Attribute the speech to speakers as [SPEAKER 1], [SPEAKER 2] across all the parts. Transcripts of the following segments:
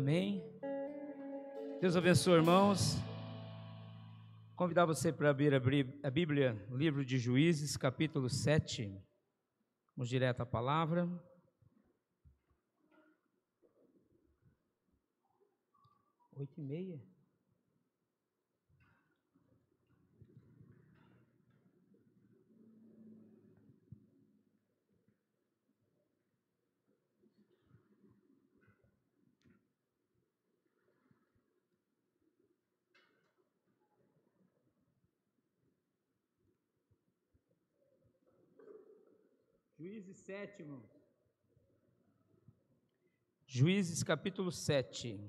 [SPEAKER 1] Amém. Deus abençoe, irmãos. Convidar você para abrir a Bíblia, livro de Juízes, capítulo 7. Vamos direto à palavra. Oito e meia. Juízes 7, irmão. Juízes capítulo 7.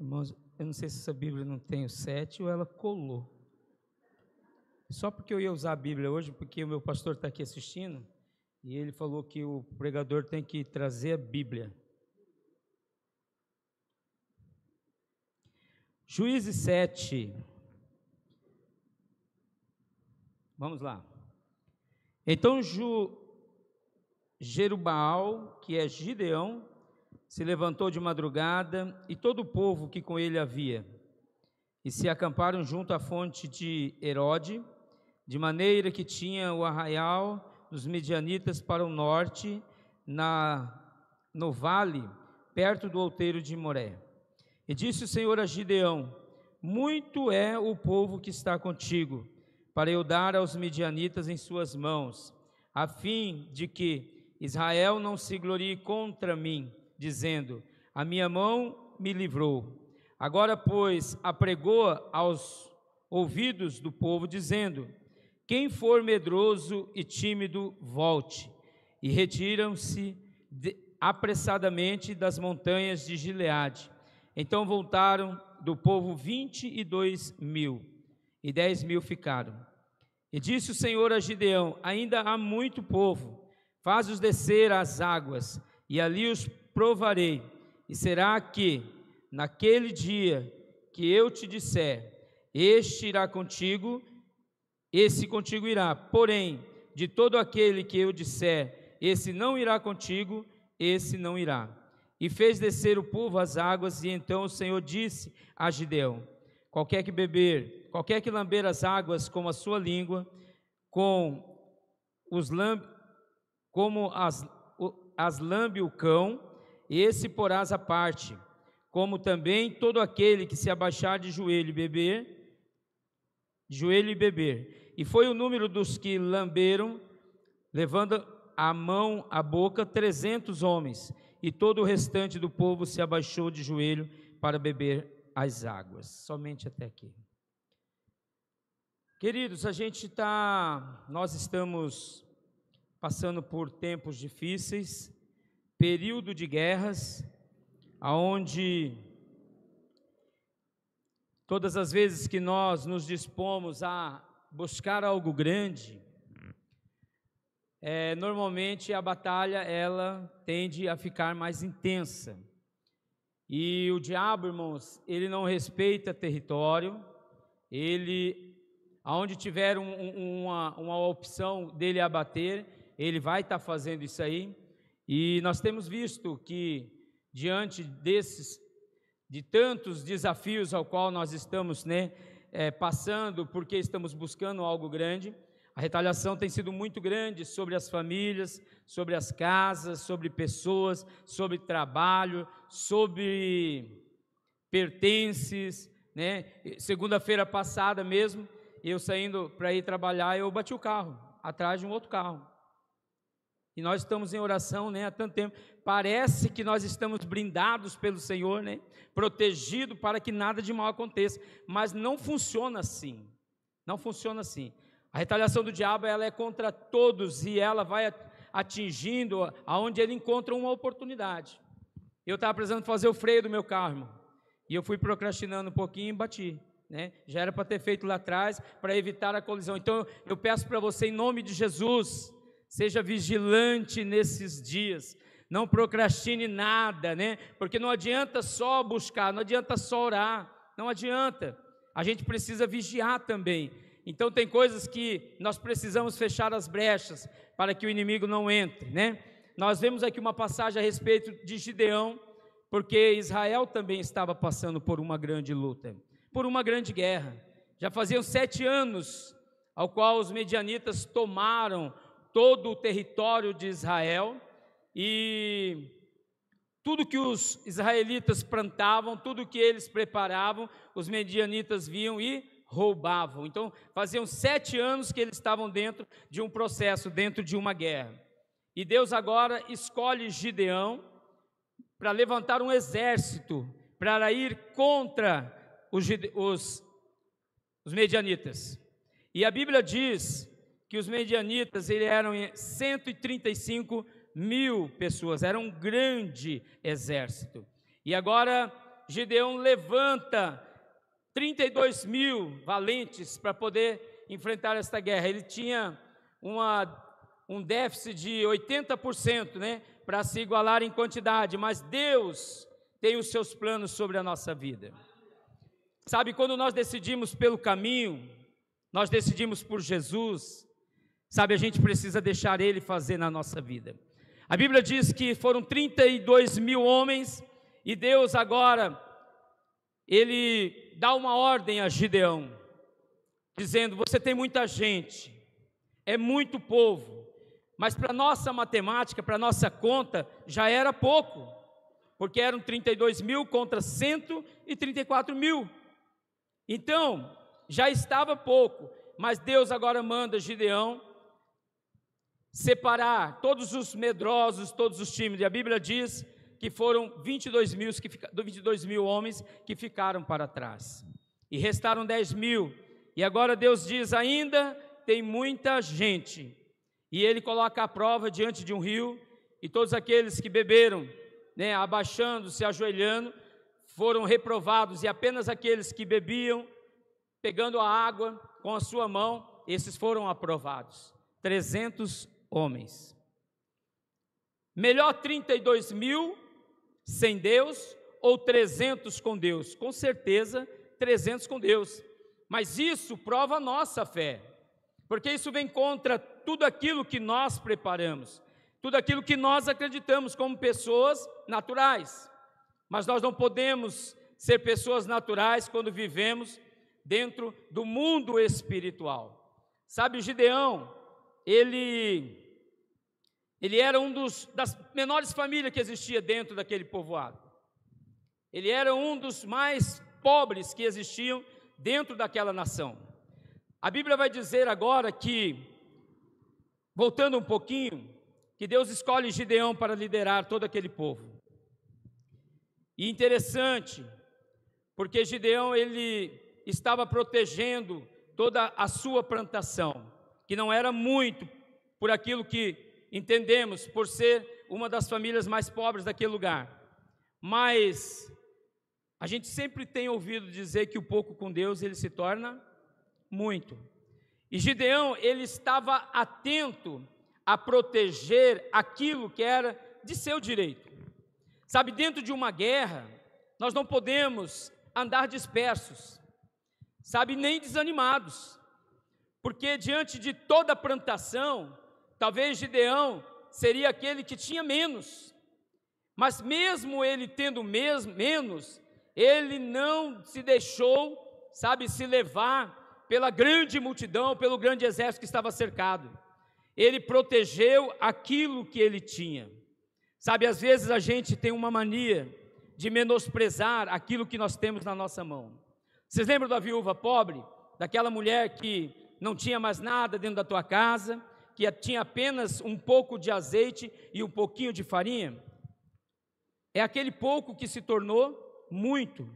[SPEAKER 1] Irmãos, eu não sei se essa Bíblia não tem o 7 ou ela colou. Só porque eu ia usar a Bíblia hoje, porque o meu pastor está aqui assistindo, e ele falou que o pregador tem que trazer a Bíblia. Juízes 7. Vamos lá. Então Jerubaal, que é Gideão, se levantou de madrugada, e todo o povo que com ele havia, e se acamparam junto à fonte de Herode, de maneira que tinha o arraial dos Midianitas para o norte, no vale, perto do outeiro de Moré. E disse o Senhor a Gideão: muito é o povo que está contigo, para eu dar aos Midianitas em suas mãos, a fim de que Israel não se glorie contra mim, dizendo: a minha mão me livrou. Agora, pois, apregou aos ouvidos do povo, dizendo: quem for medroso e tímido, volte. E retiram-se apressadamente das montanhas de Gileade. Então voltaram do povo 22.000, e 10.000 ficaram. E disse o Senhor a Gideão: ainda há muito povo, faz-os descer às águas, e ali os provarei. E será que, naquele dia que eu te disser, este irá contigo, esse contigo irá. Porém, de todo aquele que eu disser, esse não irá contigo, esse não irá. E fez descer o povo às águas, e então o Senhor disse a Gideão: qualquer que lamber as águas com a sua língua, como as lambe o cão, esse porás à parte, como também todo aquele que se abaixar de joelho e beber. E foi o número dos que lamberam, levando a mão à boca, 300 homens, e todo o restante do povo se abaixou de joelho para beber as águas. Somente até aqui. Queridos, nós estamos passando por tempos difíceis, período de guerras, aonde todas as vezes que nós nos dispomos a buscar algo grande, normalmente a batalha ela tende a ficar mais intensa. E o diabo, irmãos, ele não respeita território. Ele, aonde tiver uma opção dele abater, ele vai estar fazendo isso aí. E nós temos visto que, diante de tantos desafios ao qual nós estamos passando, porque estamos buscando algo grande, a retaliação tem sido muito grande sobre as famílias, sobre as casas, sobre pessoas, sobre trabalho, sobre pertences, Segunda-feira passada mesmo, eu saindo para ir trabalhar, eu bati o carro, atrás de um outro carro. E nós estamos em oração, há tanto tempo. Parece que nós estamos blindados pelo Senhor, protegidos para que nada de mal aconteça. Mas não funciona assim. Não funciona assim. A retaliação do diabo, ela é contra todos, e ela vai atingindo aonde ele encontra uma oportunidade. Eu estava precisando fazer o freio do meu carro, irmão, e eu fui procrastinando um pouquinho e bati. né? Já era para ter feito lá atrás, para evitar a colisão. Então eu peço para você, em nome de Jesus, seja vigilante nesses dias, não procrastine nada, né? Porque não adianta só buscar, não adianta só orar, não adianta, a gente precisa vigiar também. Então tem coisas que nós precisamos fechar as brechas, para que o inimigo não entre, né? Nós vemos aqui uma passagem a respeito de Gideão, porque Israel também estava passando por uma grande luta, por uma grande guerra. Já faziam 7 anos ao qual os medianitas tomaram todo o território de Israel, e tudo que os israelitas plantavam, tudo que eles preparavam, os medianitas vinham e roubavam. Então faziam 7 anos que eles estavam dentro de um processo, dentro de uma guerra. E Deus agora escolhe Gideão para levantar um exército, para ir contra os medianitas. E a Bíblia diz que os medianitas eram 135 mil pessoas, era um grande exército. E agora Gideão levanta 32 mil valentes para poder enfrentar esta guerra. Ele tinha um déficit de 80%, né, para se igualar em quantidade, mas Deus tem os seus planos sobre a nossa vida. Sabe, quando nós decidimos pelo caminho, nós decidimos por Jesus, sabe, a gente precisa deixar Ele fazer na nossa vida. A Bíblia diz que foram 32 mil homens, e Deus agora, Ele dá uma ordem a Gideão, dizendo: você tem muita gente, é muito povo, mas para nossa matemática, para nossa conta, já era pouco, porque eram 32 mil contra 134 mil, então já estava pouco, mas Deus agora manda Gideão separar todos os medrosos, todos os tímidos, e a Bíblia diz que foram 22 mil homens que ficaram para trás, e restaram 10 mil, e agora Deus diz: ainda tem muita gente, e Ele coloca a prova diante de um rio, e todos aqueles que beberam, né, abaixando-se, ajoelhando, foram reprovados, e apenas aqueles que bebiam, pegando a água com a sua mão, esses foram aprovados, 300 homens. Melhor 32 mil sem Deus, ou 300 com Deus? Com certeza 300 com Deus, mas isso prova a nossa fé, porque isso vem contra tudo aquilo que nós preparamos, tudo aquilo que nós acreditamos como pessoas naturais, mas nós não podemos ser pessoas naturais quando vivemos dentro do mundo espiritual. Sabe, Gideão, ele era das menores famílias que existia dentro daquele povoado, ele era um dos mais pobres que existiam dentro daquela nação. A Bíblia vai dizer agora que, voltando um pouquinho, que Deus escolhe Gideão para liderar todo aquele povo. E interessante, porque Gideão, ele estava protegendo toda a sua plantação, que não era muito, por aquilo que entendemos, por ser uma das famílias mais pobres daquele lugar, mas a gente sempre tem ouvido dizer que o pouco com Deus, ele se torna muito, e Gideão, ele estava atento a proteger aquilo que era de seu direito. Sabe, dentro de uma guerra, nós não podemos andar dispersos, sabe, nem desanimados, porque diante de toda a plantação, talvez Gideão seria aquele que tinha menos, mas mesmo ele tendo menos, ele não se deixou, sabe, se levar pela grande multidão, pelo grande exército que estava cercado. Ele protegeu aquilo que ele tinha. Sabe, às vezes a gente tem uma mania de menosprezar aquilo que nós temos na nossa mão. Vocês lembram da viúva pobre? Daquela mulher que não tinha mais nada dentro da tua casa, que tinha apenas um pouco de azeite e um pouquinho de farinha? É aquele pouco que se tornou muito.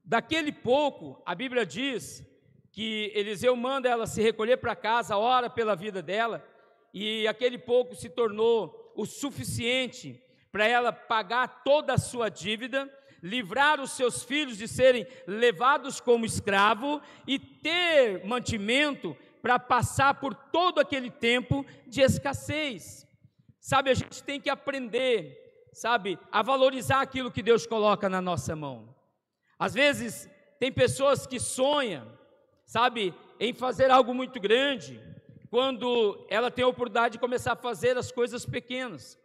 [SPEAKER 1] Daquele pouco, a Bíblia diz que Eliseu manda ela se recolher para casa, ora pela vida dela, e aquele pouco se tornou o suficiente para ela pagar toda a sua dívida, livrar os seus filhos de serem levados como escravo e ter mantimento para passar por todo aquele tempo de escassez. Sabe, a gente tem que aprender, sabe, a valorizar aquilo que Deus coloca na nossa mão. Às vezes, tem pessoas que sonham, sabe, em fazer algo muito grande, quando ela tem a oportunidade de começar a fazer as coisas pequenas.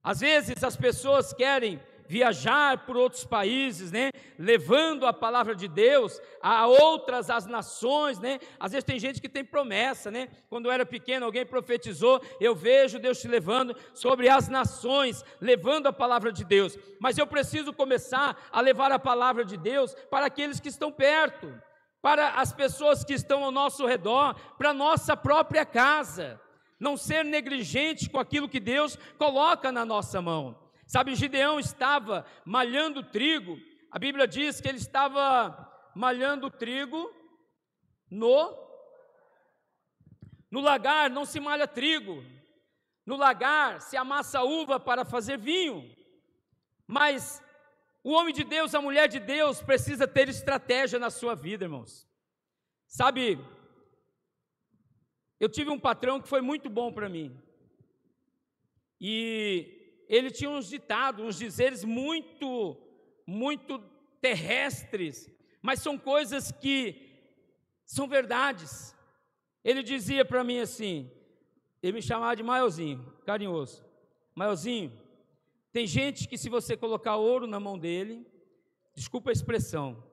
[SPEAKER 1] Às vezes as pessoas querem viajar por outros países, né, levando a palavra de Deus a outras, as nações, né, às vezes tem gente que tem promessa, né, quando eu era pequeno alguém profetizou, eu vejo Deus te levando sobre as nações, levando a palavra de Deus, mas eu preciso começar a levar a palavra de Deus para aqueles que estão perto, para as pessoas que estão ao nosso redor, para a nossa própria casa, não ser negligente com aquilo que Deus coloca na nossa mão. Sabe, Gideão estava malhando trigo, a Bíblia diz que ele estava malhando trigo no lagar. Não se malha trigo, no lagar se amassa uva para fazer vinho, mas o homem de Deus, a mulher de Deus precisa ter estratégia na sua vida, irmãos. Sabe, eu tive um patrão que foi muito bom para mim, e ele tinha uns ditados, uns dizeres muito terrestres, mas são coisas que são verdades. Ele dizia para mim assim, ele me chamava de Maiozinho, carinhoso, Maiozinho, tem gente que se você colocar ouro na mão dele, desculpa a expressão,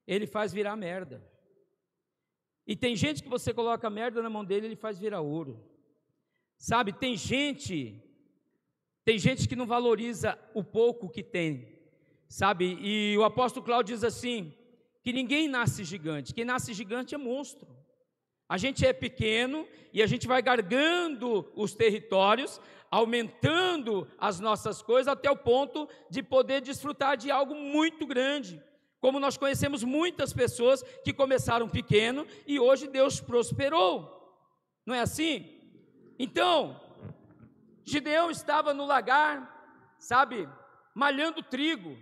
[SPEAKER 1] ele faz virar merda. E tem gente que você coloca merda na mão dele, ele faz virar ouro. Sabe, tem gente que não valoriza o pouco que tem, sabe, e o apóstolo Cláudio diz assim, que ninguém nasce gigante, quem nasce gigante é monstro. A gente é pequeno e a gente vai gargando os territórios, aumentando as nossas coisas até o ponto de poder desfrutar de algo muito grande, como nós conhecemos muitas pessoas que começaram pequeno e hoje Deus prosperou, não é assim? Então, Gideão estava no lagar, sabe, malhando trigo.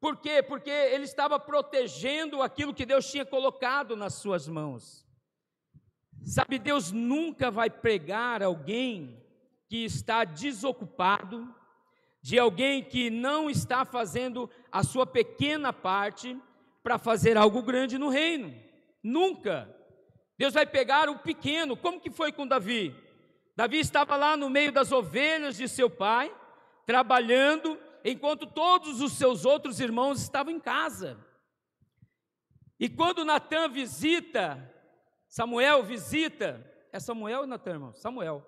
[SPEAKER 1] Por quê? Porque ele estava protegendo aquilo que Deus tinha colocado nas suas mãos. Sabe, Deus nunca vai pregar alguém que está desocupado, de alguém que não está fazendo a sua pequena parte para fazer algo grande no reino. Nunca. Deus vai pegar o pequeno, como que foi com Davi? Davi estava lá no meio das ovelhas de seu pai, trabalhando, enquanto todos os seus outros irmãos estavam em casa. E quando Natã Samuel visita ou Natã, irmão? Samuel.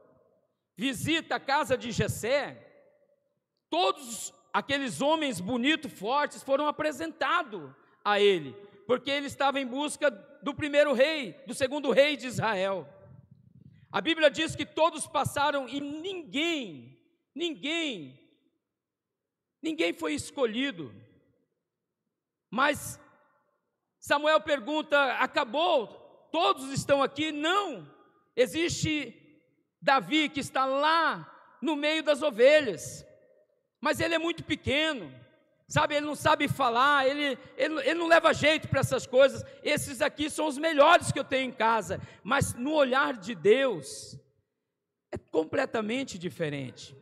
[SPEAKER 1] Visita a casa de Jessé, todos aqueles homens bonitos, fortes, foram apresentados a ele, porque ele estava em busca do segundo rei de Israel. A Bíblia diz que todos passaram e ninguém foi escolhido. Mas Samuel pergunta, acabou? Todos estão aqui? Não, existe Davi que está lá no meio das ovelhas, mas ele é muito pequeno, sabe, ele não sabe falar, ele não leva jeito para essas coisas. Esses aqui são os melhores que eu tenho em casa, mas no olhar de Deus é completamente diferente.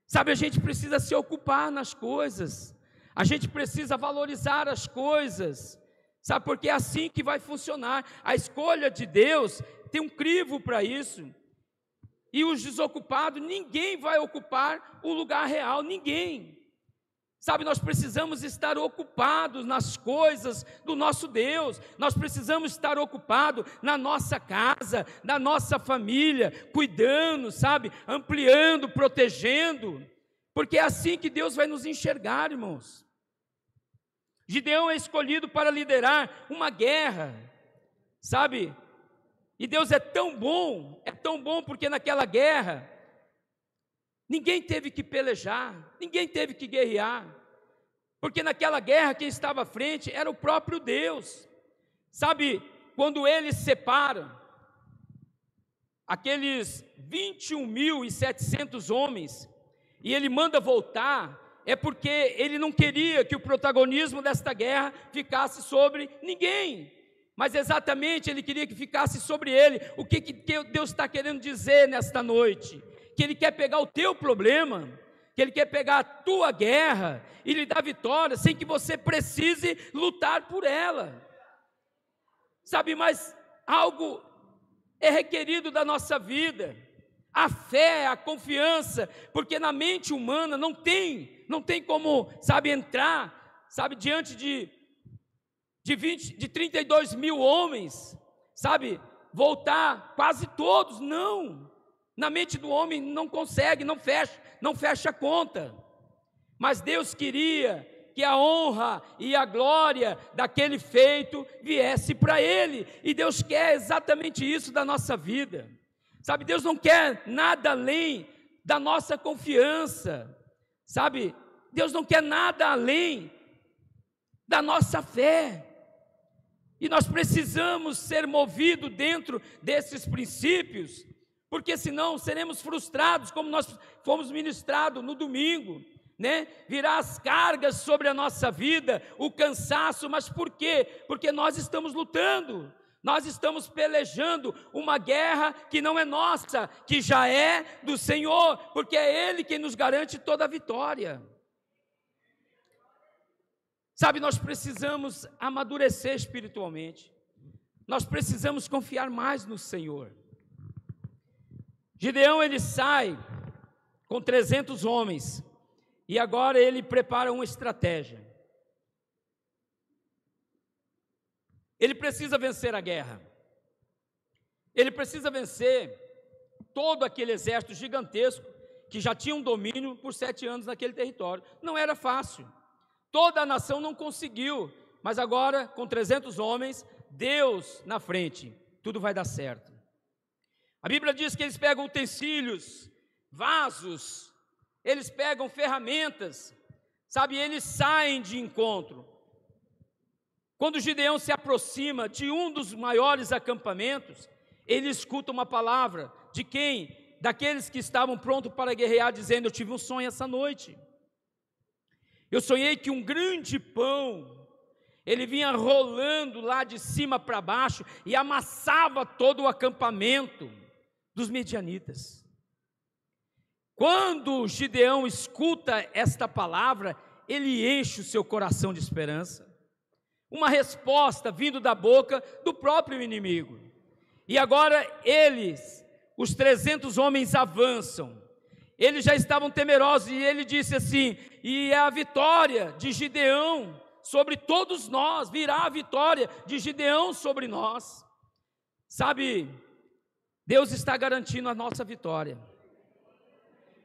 [SPEAKER 1] Sabe, a gente precisa se ocupar nas coisas, a gente precisa valorizar as coisas, sabe, porque é assim que vai funcionar. A escolha de Deus tem um crivo para isso, e os desocupados, ninguém vai ocupar o lugar real, ninguém. Sabe, nós precisamos estar ocupados nas coisas do nosso Deus, nós precisamos estar ocupados na nossa casa, na nossa família, cuidando, sabe, ampliando, protegendo, porque é assim que Deus vai nos enxergar, irmãos. Gideão é escolhido para liderar uma guerra, sabe, e Deus é tão bom porque naquela guerra, ninguém teve que pelejar, ninguém teve que guerrear, porque naquela guerra quem estava à frente era o próprio Deus. Sabe, quando ele separa aqueles 21.700 homens, e ele manda voltar, é porque ele não queria que o protagonismo desta guerra ficasse sobre ninguém, mas exatamente ele queria que ficasse sobre ele. O que Deus está querendo dizer nesta noite? Que ele quer pegar o teu problema, que ele quer pegar a tua guerra e lhe dar vitória, sem que você precise lutar por ela. Sabe, mas algo é requerido da nossa vida, a fé, a confiança, porque na mente humana não tem como, sabe, entrar, sabe, diante de 32 mil homens, sabe, voltar quase todos, não, na mente do homem não consegue, não fecha a conta, mas Deus queria que a honra e a glória daquele feito viesse para Ele, e Deus quer exatamente isso da nossa vida, sabe, Deus não quer nada além da nossa confiança, sabe, Deus não quer nada além da nossa fé, e nós precisamos ser movidos dentro desses princípios, porque senão seremos frustrados, como nós fomos ministrados no domingo, né? Virá as cargas sobre a nossa vida, o cansaço, mas por quê? Porque nós estamos lutando, nós estamos pelejando uma guerra que não é nossa, que já é do Senhor, porque é Ele quem nos garante toda a vitória. Sabe, nós precisamos amadurecer espiritualmente, nós precisamos confiar mais no Senhor. Gideão, ele sai com 300 homens, e agora ele prepara uma estratégia. Ele precisa vencer a guerra, ele precisa vencer todo aquele exército gigantesco, que já tinha um domínio por 7 anos naquele território. Não era fácil, toda a nação não conseguiu, mas agora com 300 homens, Deus na frente, tudo vai dar certo. A Bíblia diz que eles pegam utensílios, vasos, eles pegam ferramentas, sabe, eles saem de encontro. Quando Gideão se aproxima de um dos maiores acampamentos, ele escuta uma palavra de quem? Daqueles que estavam prontos para guerrear, dizendo: eu tive um sonho essa noite. Eu sonhei que um grande pão, ele vinha rolando lá de cima para baixo e amassava todo o acampamento dos medianitas. Quando Gideão escuta esta palavra, ele enche o seu coração de esperança, uma resposta vindo da boca do próprio inimigo. E agora eles, os 300 homens avançam, eles já estavam temerosos, e ele disse assim: e é a vitória de Gideão sobre todos nós, virá a vitória de Gideão sobre nós. Sabe, Deus está garantindo a nossa vitória,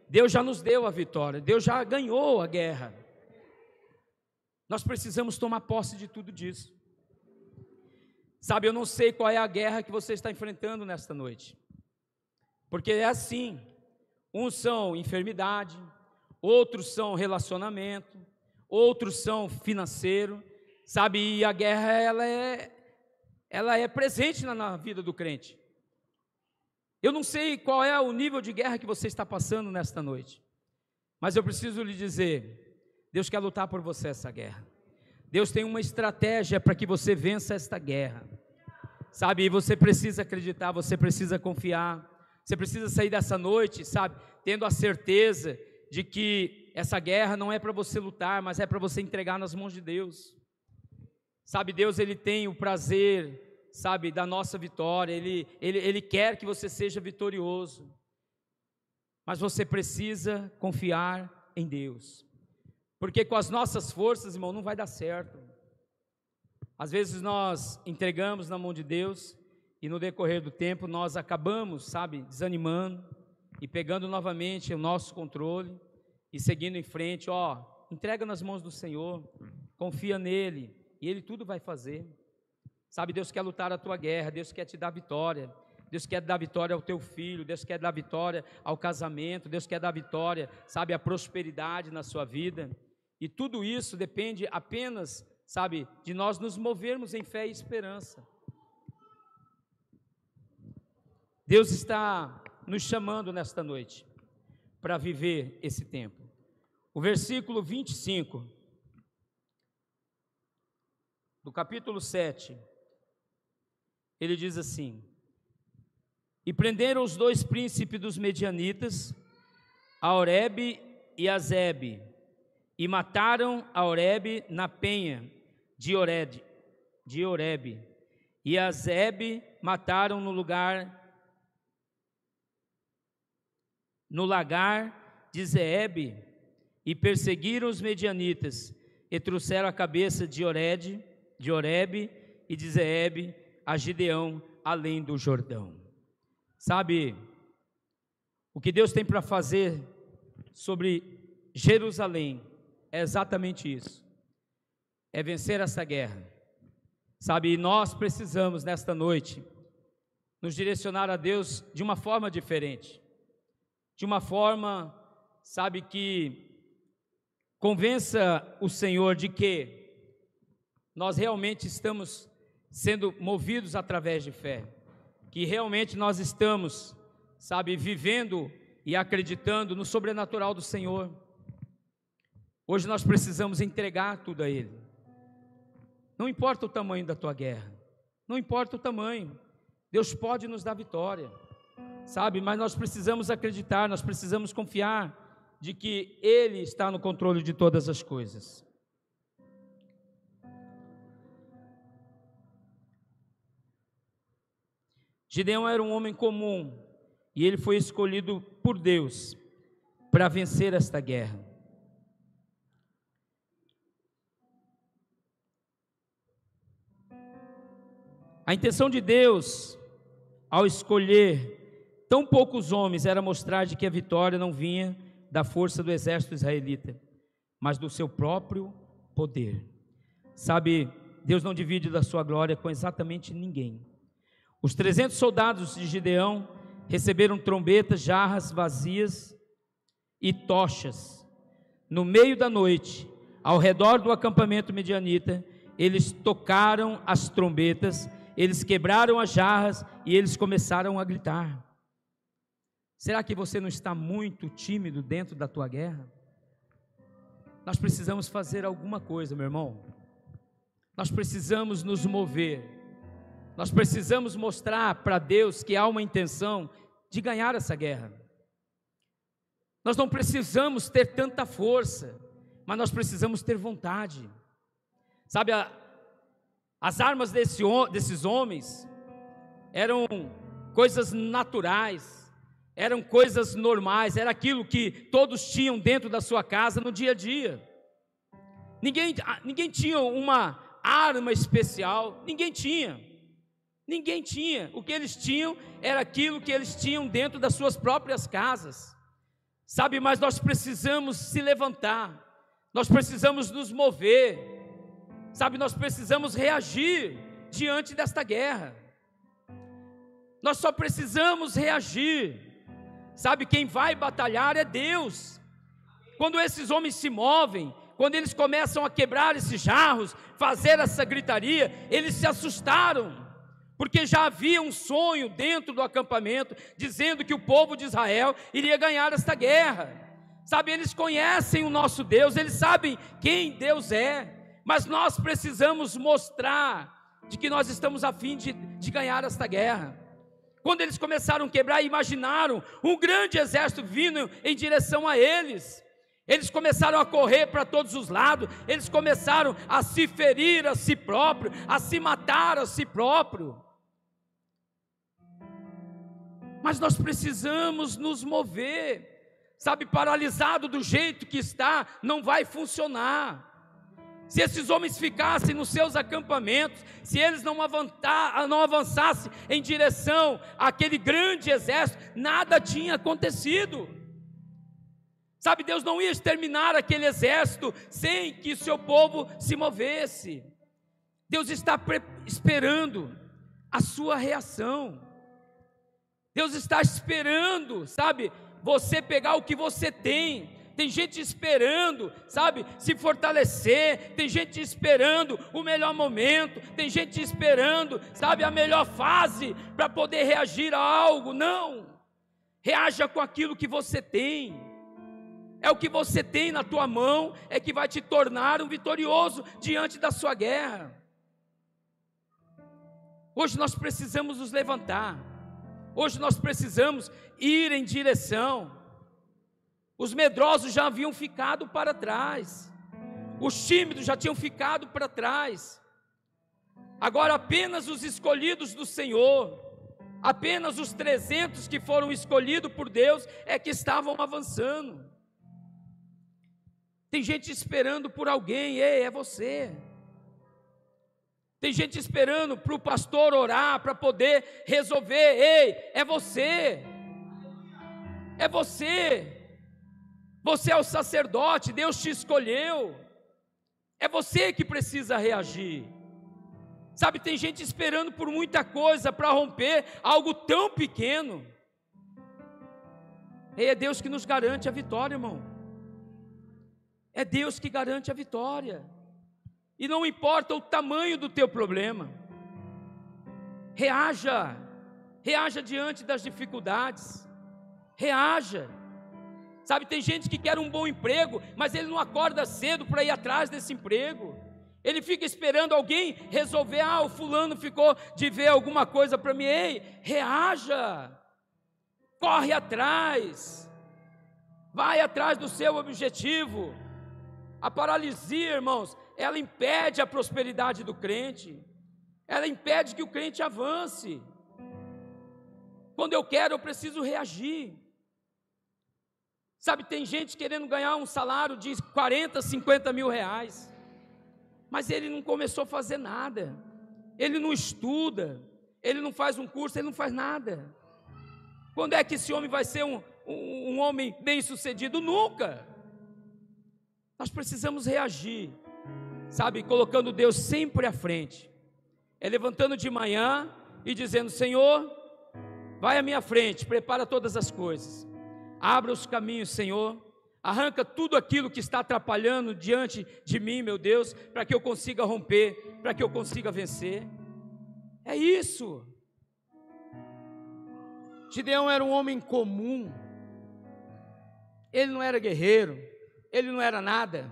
[SPEAKER 1] Deus já nos deu a vitória, Deus já ganhou a guerra. Nós precisamos tomar posse de tudo disso. Sabe, eu não sei qual é a guerra que você está enfrentando nesta noite, porque é assim, uns são enfermidade, outros são relacionamento, outros são financeiro, sabe, e a guerra ela é presente na vida do crente. Eu não sei qual é o nível de guerra que você está passando nesta noite, mas eu preciso lhe dizer, Deus quer lutar por você essa guerra. Deus tem uma estratégia para que você vença esta guerra, sabe, e você precisa acreditar, você precisa confiar, você precisa sair dessa noite, sabe, tendo a certeza de que essa guerra não é para você lutar, mas é para você entregar nas mãos de Deus. Sabe, Deus, Ele tem o prazer, sabe, da nossa vitória, Ele quer que você seja vitorioso, mas você precisa confiar em Deus, porque com as nossas forças, irmão, não vai dar certo. Às vezes nós entregamos na mão de Deus, e no decorrer do tempo nós acabamos, sabe, desanimando, e pegando novamente o nosso controle, e seguindo em frente. Entrega nas mãos do Senhor, confia nele, e Ele tudo vai fazer. Sabe, Deus quer lutar a tua guerra, Deus quer te dar vitória, Deus quer dar vitória ao teu filho, Deus quer dar vitória ao casamento, Deus quer dar vitória, sabe, à prosperidade na sua vida, e tudo isso depende apenas, sabe, de nós nos movermos em fé e esperança. Deus está nos chamando nesta noite para viver esse tempo. o versículo 25, do capítulo 7, ele diz assim: e prenderam os dois príncipes dos medianitas, a Oreb e a Zebe, e mataram a Oreb na penha de Oreb, e a Zebe mataram no lagar de Zeeb, e perseguiram os medianitas, e trouxeram a cabeça de Oreb e de Zeeb a Gideão, além do Jordão. Sabe, o que Deus tem para fazer sobre Jerusalém é exatamente isso, é vencer essa guerra. Sabe, e nós precisamos nesta noite nos direcionar a Deus de uma forma diferente, de uma forma, sabe, que convença o Senhor de que nós realmente estamos sendo movidos através de fé, que realmente nós estamos, sabe, vivendo e acreditando no sobrenatural do Senhor. Hoje nós precisamos entregar tudo a Ele. Não importa o tamanho da tua guerra, não importa o tamanho, Deus pode nos dar vitória, sabe, mas nós precisamos acreditar, nós precisamos confiar de que Ele está no controle de todas as coisas. Gideão era um homem comum, e ele foi escolhido por Deus para vencer esta guerra. A intenção de Deus, ao escolher tão poucos homens, era mostrar de que a vitória não vinha da força do exército israelita, mas do seu próprio poder. Sabe, Deus não divide da sua glória com exatamente ninguém. Os 300 soldados de Gideão receberam trombetas, jarras vazias e tochas. No meio da noite, ao redor do acampamento medianita, eles tocaram as trombetas, eles quebraram as jarras e eles começaram a gritar. Será que você não está muito tímido dentro da tua guerra? Nós precisamos fazer alguma coisa, meu irmão. Nós precisamos nos mover. Nós precisamos mostrar para Deus que há uma intenção de ganhar essa guerra. Nós não precisamos ter tanta força, mas nós precisamos ter vontade. Sabe, as armas desses homens eram coisas naturais, eram coisas normais, era aquilo que todos tinham dentro da sua casa no dia a dia. Ninguém tinha uma arma especial, ninguém tinha. O que eles tinham era aquilo que eles tinham dentro das suas próprias casas. Sabe, mas nós precisamos se levantar, nós precisamos nos mover, sabe, nós precisamos reagir diante desta guerra. Nós só precisamos reagir. Sabe, quem vai batalhar é Deus. Quando esses homens se movem, quando eles começam a quebrar esses jarros, fazer essa gritaria, eles se assustaram, porque já havia um sonho dentro do acampamento, dizendo que o povo de Israel iria ganhar esta guerra. Sabe, eles conhecem o nosso Deus, eles sabem quem Deus é, mas nós precisamos mostrar de que nós estamos a fim de ganhar esta guerra. Quando eles começaram a quebrar, imaginaram um grande exército vindo em direção a eles. Eles começaram a correr para todos os lados, eles começaram a se ferir a si próprio, a se matar a si próprio. Mas nós precisamos nos mover, sabe, paralisado do jeito que está, não vai funcionar. Se esses homens ficassem nos seus acampamentos, se eles não avançassem em direção àquele grande exército, nada tinha acontecido. Sabe, Deus não ia exterminar aquele exército sem que o seu povo se movesse. Deus está esperando a sua reação. Deus está esperando, sabe, você pegar o que você tem. Tem gente esperando, sabe, se fortalecer. Tem gente esperando o melhor momento. Tem gente esperando, sabe, a melhor fase para poder reagir a algo. Não, reaja com aquilo que você tem. é o que você tem na tua mão, é que vai te tornar um vitorioso diante da sua guerra. Hoje nós precisamos nos levantar, hoje nós precisamos ir em direção. Os medrosos já haviam ficado para trás, os tímidos já tinham ficado para trás, agora apenas os escolhidos do Senhor, apenas os 300 que foram escolhidos por Deus é que estavam avançando. Tem gente esperando por alguém, ei, é você. Tem gente esperando para o pastor orar, para poder resolver, ei, é você. É você. Você é o sacerdote, Deus te escolheu. É você que precisa reagir. Sabe, tem gente esperando por muita coisa para romper algo tão pequeno. É Deus que nos garante a vitória, irmão. É Deus que garante a vitória. E não importa o tamanho do teu problema. Reaja. Reaja diante das dificuldades. Reaja. Sabe, tem gente que quer um bom emprego, mas ele não acorda cedo para ir atrás desse emprego. Ele fica esperando alguém resolver, o fulano ficou de ver alguma coisa para mim. Ei, reaja, corre atrás, vai atrás do seu objetivo. A paralisia, irmãos, ela impede a prosperidade do crente, ela impede que o crente avance. Quando eu quero, eu preciso reagir. Sabe, tem gente querendo ganhar um salário de 40, 50 mil reais, mas ele não começou a fazer nada, ele não estuda, ele não faz um curso, ele não faz nada. Quando é que esse homem vai ser um homem bem sucedido? Nunca. Nós precisamos reagir, sabe, colocando Deus sempre à frente, levantando de manhã e dizendo: Senhor, vai à minha frente, prepara todas as coisas, abra os caminhos, Senhor, arranca tudo aquilo que está atrapalhando diante de mim, meu Deus, para que eu consiga romper, para que eu consiga vencer. É isso. Gideão era um homem comum, ele não era guerreiro, ele não era nada,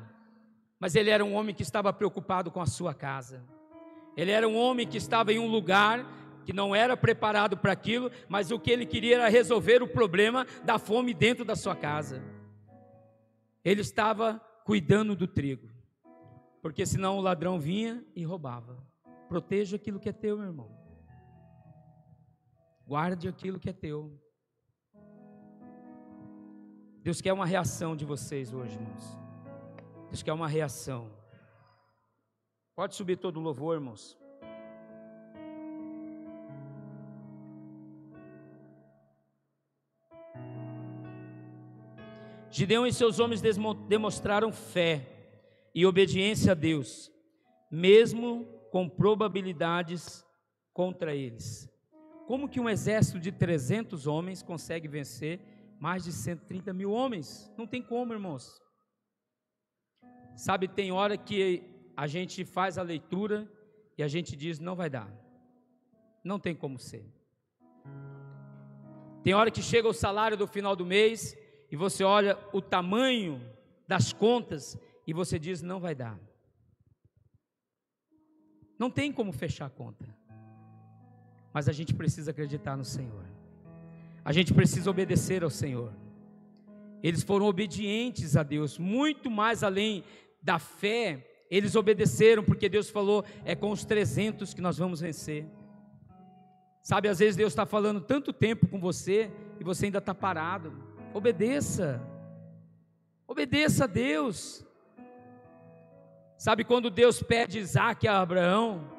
[SPEAKER 1] mas ele era um homem que estava preocupado com a sua casa. Ele era um homem que estava em um lugar que não era preparado para aquilo, mas o que ele queria era resolver o problema da fome dentro da sua casa. Ele estava cuidando do trigo, porque senão o ladrão vinha e roubava. Proteja aquilo que é teu, meu irmão. Guarde aquilo que é teu. Deus quer uma reação de vocês hoje, irmãos. Deus quer uma reação. Pode subir todo o louvor, irmãos. Gideão e seus homens demonstraram fé e obediência a Deus, mesmo com probabilidades contra eles. Como que um exército de 300 homens consegue vencer mais de 130 mil homens? Não tem como, irmãos. Sabe, tem hora que a gente faz a leitura e a gente diz: não vai dar, não tem como ser. Tem hora que chega o salário do final do mês e você olha o tamanho das contas e você diz: não vai dar, não tem como fechar a conta. Mas a gente precisa acreditar no Senhor, a gente precisa obedecer ao Senhor. Eles foram obedientes a Deus, muito mais além da fé, eles obedeceram, porque Deus falou: é com os 300 que nós vamos vencer. Sabe, às vezes Deus está falando tanto tempo com você e você ainda está parado. Obedeça, obedeça a Deus. Sabe, quando Deus pede Isaac a Abraão,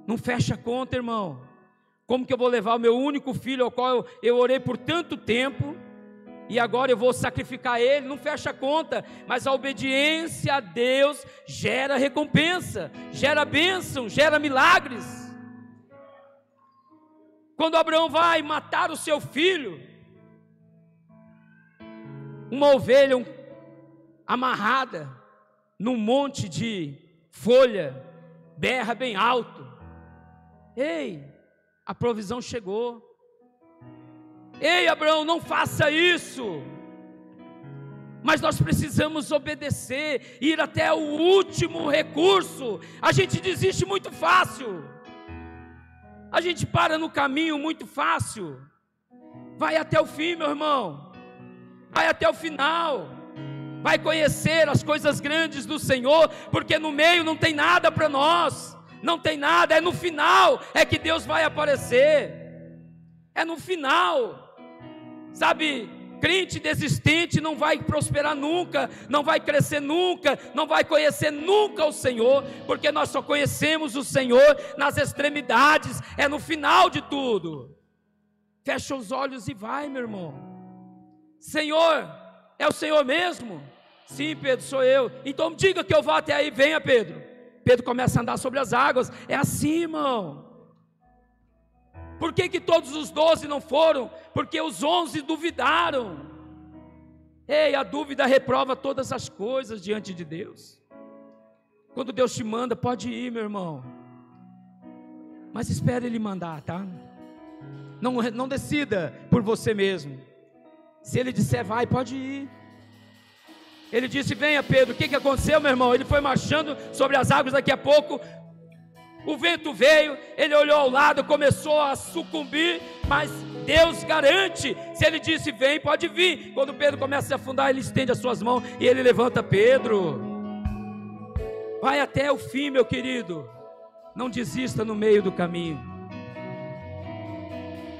[SPEAKER 1] não fecha a conta, irmão. Como que eu vou levar o meu único filho, ao qual eu orei por tanto tempo, e agora eu vou sacrificar ele? Não fecha a conta. Mas a obediência a Deus gera recompensa, gera bênção, gera milagres. Quando Abraão vai matar o seu filho, uma ovelha amarrada num monte de folha, berra bem alto: ei, a provisão chegou. Ei, Abraão, não faça isso. mas nós precisamos obedecer, ir até o último recurso. A gente desiste muito fácil, a gente para no caminho muito fácil. Vai até o fim, meu irmão, vai até o final, vai conhecer as coisas grandes do Senhor, porque no meio não tem nada para nós, não tem nada, é no final é que Deus vai aparecer, é no final, sabe? Crente desistente não vai prosperar nunca, não vai crescer nunca, não vai conhecer nunca o Senhor, porque nós só conhecemos o Senhor nas extremidades, é no final de tudo. Fecha os olhos e vai, meu irmão. Senhor, é o Senhor mesmo? Sim, Pedro, sou eu. Então diga que eu vou até aí, venha, Pedro. Pedro começa a andar sobre as águas, é assim, irmão. Por que todos os 12 não foram? Porque os 11 duvidaram. Ei, a dúvida reprova todas as coisas diante de Deus. Quando Deus te manda, pode ir, meu irmão, mas espere Ele mandar, tá? Não decida por você mesmo. Se Ele disser vai, pode ir. Ele disse, venha, Pedro. O que aconteceu, meu irmão? Ele foi marchando sobre as águas, daqui a pouco o vento veio, ele olhou ao lado, começou a sucumbir, mas Deus garante. Se Ele disse vem, pode vir. Quando Pedro começa a afundar, Ele estende as suas mãos e Ele levanta Pedro. Vai até o fim, meu querido, não desista no meio do caminho.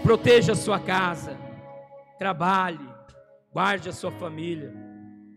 [SPEAKER 1] Proteja a sua casa, trabalhe, guarde a sua família.